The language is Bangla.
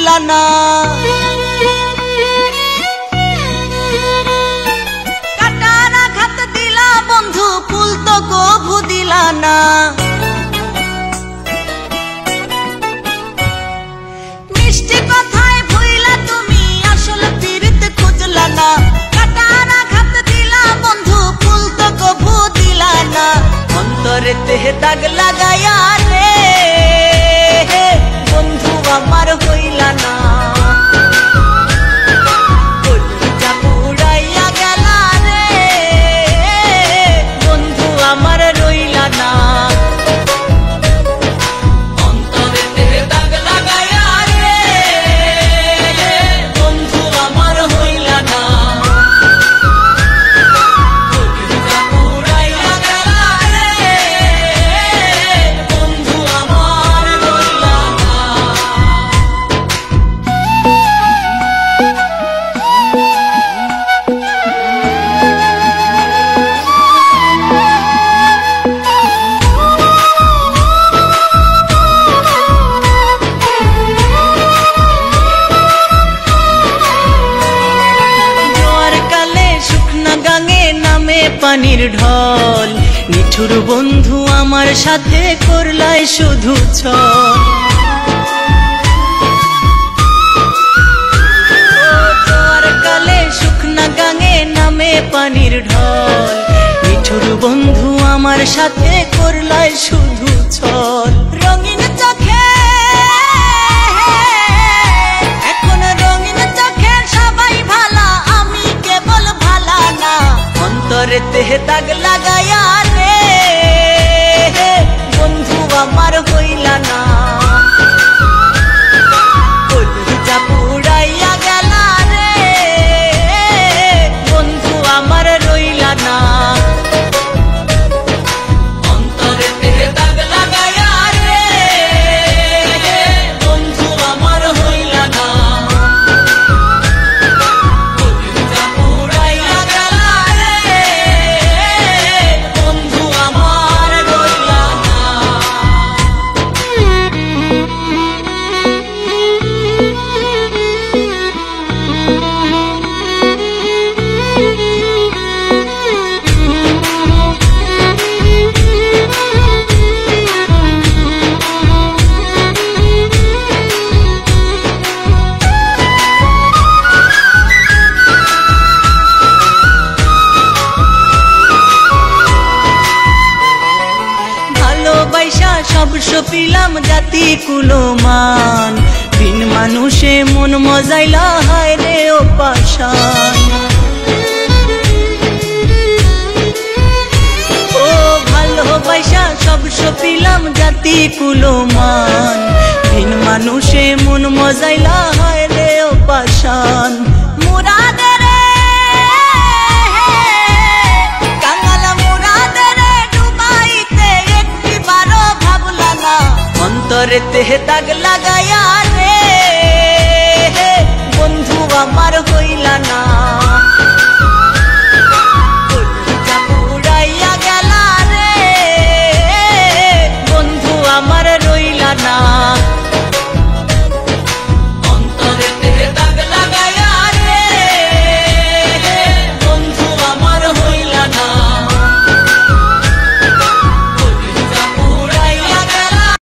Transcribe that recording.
বুঝলা না। কাটার আঘাত দিলা বন্ধু ফুল তো কভু দিলা না। মিষ্টি কথায় ভুইলা তুমি আসল পীড়িত খুঁজলা না। কাটার আঘাত দিলা বন্ধু ফুল তো কভু দিলা না। অন্তরেতে দাগ লাগায়া রে বন্ধু আমার হইলা না। কলিজা পুড়াইয়া গেলা রে বন্ধু আমার রইলা না। অন্তরেতে দাগ লাগায়া রে বন্ধু আমার হইলা না। কলিজা পুড়াইয়া গেলা রে বন্ধু আমার রইলা না। জোয়ার কালে শুকনা গাঙে নামে পানির ঢল। নিঠুর বন্ধু আমার সাথে করলাই শুধু ছল। জোয়ার কালে শুকনা গাঙে নামে পানির ঢল। নিঠুর বন্ধু আমার সাথে করলাই শুধু ছল। রঙিন চোখে এখন রঙিন চোখে সবাই ভালা আমি কেবল ভালা না। অন্তরেতে দাগ লাগায়া রে বন্ধু আমার হইলা না। কলিজা পুড়াইয়া গেলা রে বন্ধু আমার রইলা না। অন্তরেতে দাগ লাগায়া রে বন্ধু আমার হইলা না। কলিজা পুড়াইয়া গেলা রে বন্ধু আমার রইলা না। ভালোবাসা সব সপিলাম জাতি কুলমান। বিন মানুষে মন মজাইলা হায় রে ও পাশান। ও ভালোবাসা সব সপিলাম জাতি কুলমান। বিন মানুষে মন মজাইলা হায় রে ও পাশান। মুরাদের কাঙালা মুরাদের ডুবাইতে একটিবারও ভাবলা না। অন্তরেতে দাগ লাগায়া রে বন্ধু আমার হইলা না।